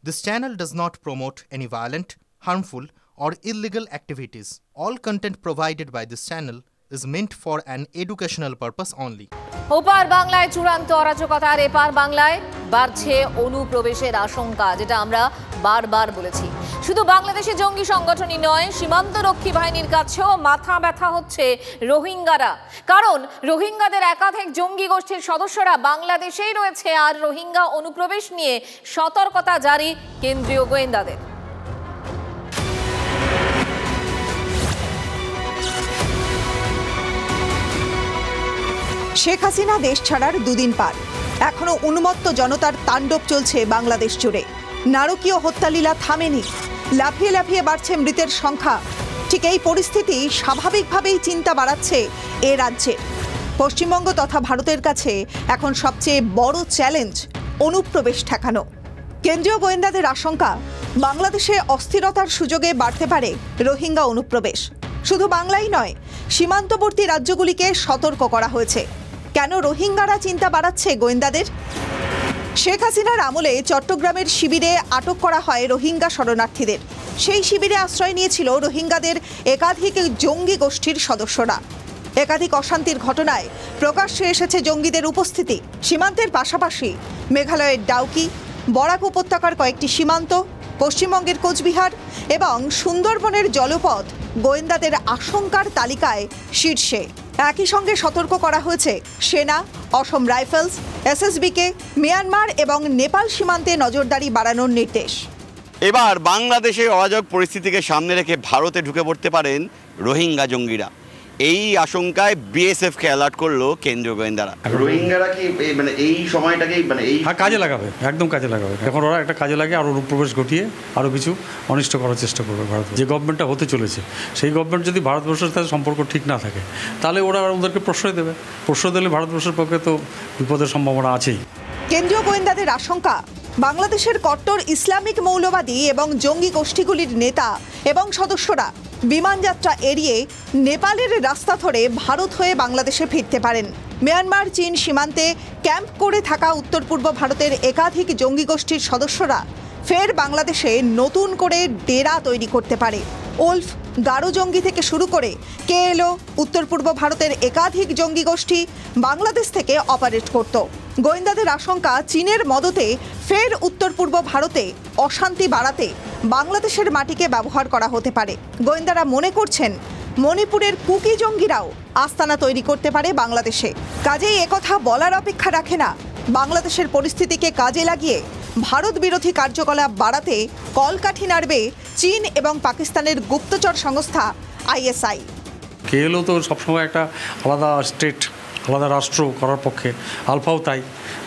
This channel does not promote any violent, harmful, or illegal activities. All content provided by this channel is meant for an educational purpose only. ওপার বাংলায় চূড়ান্ত অরাজকতার এপার বাংলায় বাড়ছে অনুপ্রবেশের আশঙ্কা, যেটা আমরা বারবার বলেছি। শুধু বাংলাদেশে জঙ্গি সংগঠনই নয়, সীমান্তরক্ষী বাহিনীর কাছেও মাথা ব্যথা হচ্ছে রোহিঙ্গারা। কারণ রোহিঙ্গাদের একাধিক জঙ্গি গোষ্ঠীর সদস্যরা বাংলাদেশেই রয়েছে, আর রোহিঙ্গা অনুপ্রবেশ নিয়ে সতর্কতা জারি কেন্দ্রীয় গোয়েন্দাদের। শেখ হাসিনা দেশ ছাড়ার দুদিন পার, এখনো উন্মত্ত জনতার তাণ্ডব চলছে বাংলাদেশ জুড়ে। নারকীয় হত্যালীলা থামেনি, লাফিয়ে লাফিয়ে বাড়ছে মৃতের সংখ্যা। ঠিক এই পরিস্থিতি স্বাভাবিকভাবেই চিন্তা বাড়াচ্ছে এ রাজ্যে। পশ্চিমবঙ্গ তথা ভারতের কাছে এখন সবচেয়ে বড় চ্যালেঞ্জ অনুপ্রবেশ ঠেকানো। কেন্দ্রীয় গোয়েন্দাদের আশঙ্কা, বাংলাদেশে অস্থিরতার সুযোগে বাড়তে পারে রোহিঙ্গা অনুপ্রবেশ। শুধু বাংলাই নয়, সীমান্তবর্তী রাজ্যগুলিকে সতর্ক করা হয়েছে। কেন রোহিঙ্গারা চিন্তা বাড়াচ্ছে গোয়েন্দাদের? শেখ হাসিনার আমলে চট্টগ্রামের শিবিরে আটক করা হয় রোহিঙ্গা শরণার্থীদের। সেই শিবিরে আশ্রয় নিয়েছিল রোহিঙ্গাদের একাধিক জঙ্গি গোষ্ঠীর সদস্যরা। একাধিক অশান্তির ঘটনায় প্রকাশ্যে এসেছে জঙ্গিদের উপস্থিতি। সীমান্তের পাশাপাশি মেঘালয়ের ডাউকি, বরাক উপত্যকার কয়েকটি সীমান্ত, পশ্চিমবঙ্গের কোচবিহার এবং সুন্দরবনের জলপথ গোয়েন্দাদের আশঙ্কার তালিকায় শীর্ষে। একই সঙ্গে সতর্ক করা হয়েছে সেনা, অসম রাইফেলস, এসএসবিকে, মিয়ানমার এবং নেপাল সীমান্তে নজরদারি বাড়ানোর নির্দেশ। এবার বাংলাদেশে অরাজক পরিস্থিতিকে সামনে রেখে ভারতে ঢুকে পড়তে পারেন রোহিঙ্গা জঙ্গিরা। এই আশঙ্কায় বিএসএফকে অ্যালার্ট করলো কেন্দ্রীয় গোয়েন্দারা। রোহিঙ্গারা কি মানে এই সময়টাকেই মানে এই কাজে লাগাবে, একদম কাজে লাগাবে। এখন ওরা একটা কাজে লাগে, আরও অনুপ্রবেশ ঘটিয়ে আরও কিছু অনিষ্ট করার চেষ্টা করবে ভারত। যে গভর্নমেন্টটা হতে চলেছে, সেই গভর্নমেন্ট যদি ভারতবর্ষের সাথে সম্পর্ক ঠিক না থাকে, তাহলে ওরা ওদেরকে প্রশ্রয় দেবে। প্রশ্রয় দিলে ভারতবর্ষের পক্ষে তো বিপদের সম্ভাবনা আছেই। কেন্দ্রীয় গোয়েন্দাদের আশঙ্কা, বাংলাদেশের কট্টর ইসলামিক মৌলবাদী এবং জঙ্গি গোষ্ঠীগুলির নেতা এবং সদস্যরা বিমানযাত্রা এড়িয়ে নেপালের রাস্তা ধরে ভারত হয়ে বাংলাদেশে ফিরতে পারেন। মিয়ানমার চীন সীমান্তে ক্যাম্প করে থাকা উত্তর পূর্ব ভারতের একাধিক জঙ্গি গোষ্ঠীর সদস্যরা ফের বাংলাদেশে নতুন করে ডেরা তৈরি করতে পারে। উলফ, গারো জঙ্গি থেকে শুরু করে কেএলও, উত্তর পূর্ব ভারতের একাধিক জঙ্গি গোষ্ঠী বাংলাদেশ থেকে অপারেট করত। গোয়েন্দাদের আশঙ্কা, চীনের মদতে ফের উত্তর পূর্ব ভারতে অশান্তি বাড়াতে বাংলাদেশের মাটিকে ব্যবহার করা হতে পারে। গোয়েন্দারা মনে করছেন মণিপুরের কুকি জঙ্গিরাও আস্তানা তৈরি করতে পারে বাংলাদেশে। কাজেই একথা বলার অপেক্ষা রাখে না, বাংলাদেশের পরিস্থিতিকে কাজে লাগিয়ে ভারত বিরোধী কার্যকলাপ বাড়াতে কলকাঠি নাড়বে চীন এবং পাকিস্তানের গুপ্তচর সংস্থা আইএসআই। কেএলও তো সবসময় একটা আলাদা স্টেট, আলাদা রাষ্ট্র করার পক্ষে, আলফাও তাই।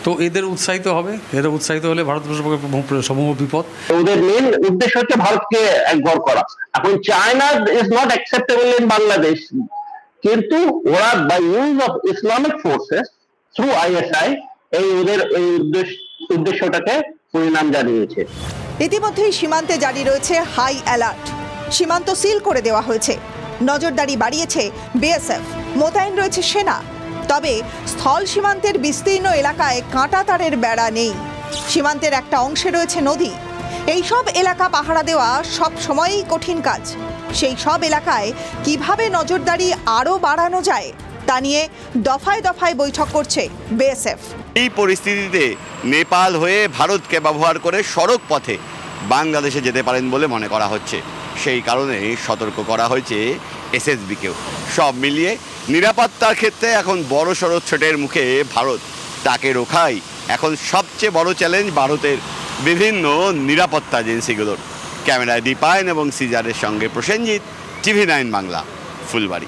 তো এদের উৎসাহিত হবে, এদের উৎসাহিত হলে ভারতবর্ষের পক্ষে সমূহ বিপদ। ওদের মেন উদ্দেশ্য হচ্ছে ভারতকে একঘর করা। এখন China is not acceptable in Bangladesh, কিন্তু ওরা by use of Islamic forces through ISI এই ওদের এই উদ্দেশ্যটাকে পরিণাম জানিয়েছে। ইতিমধ্যেই সীমান্তে জারি রয়েছে হাই অ্যালার্ট। সীমান্ত সিল করে দেওয়া হয়েছে, নজরদারি বাড়িয়েছে বিএসএফ, মোতায়েন রয়েছে সেনা। তবে স্থল সীমান্তের বিস্তীর্ণ এলাকায় কাঁটাতারের বেড়া নেই। সীমান্তের একটা অংশে রয়েছে নদী। এই সব এলাকা পাহারা দেওয়া সব সময়ই কঠিন কাজ। সেই সব এলাকায় কিভাবে নজরদারি আরও বাড়ানো যায় তা নিয়ে দফায় দফায় বৈঠক করছে বিএসএফ। এই পরিস্থিতিতে নেপাল হয়ে ভারতকে ব্যবহার করে সড়ক পথে বাংলাদেশে যেতে পারেন বলে মনে করা হচ্ছে। সেই কারণে সতর্ক করা হয়েছে এসএসবিকেও। সব মিলিয়ে নিরাপত্তার ক্ষেত্রে এখন বড় সড়ো থ্রেটের মুখে ভারত। তাকে রোখাই এখন সবচেয়ে বড় চ্যালেঞ্জ ভারতের বিভিন্ন নিরাপত্তা এজেন্সিগুলোর। ক্যামেরায় দীপায়ন এবং সিজারের সঙ্গে প্রসেনজিৎ, TV9 বাংলা, ফুলবাড়ি।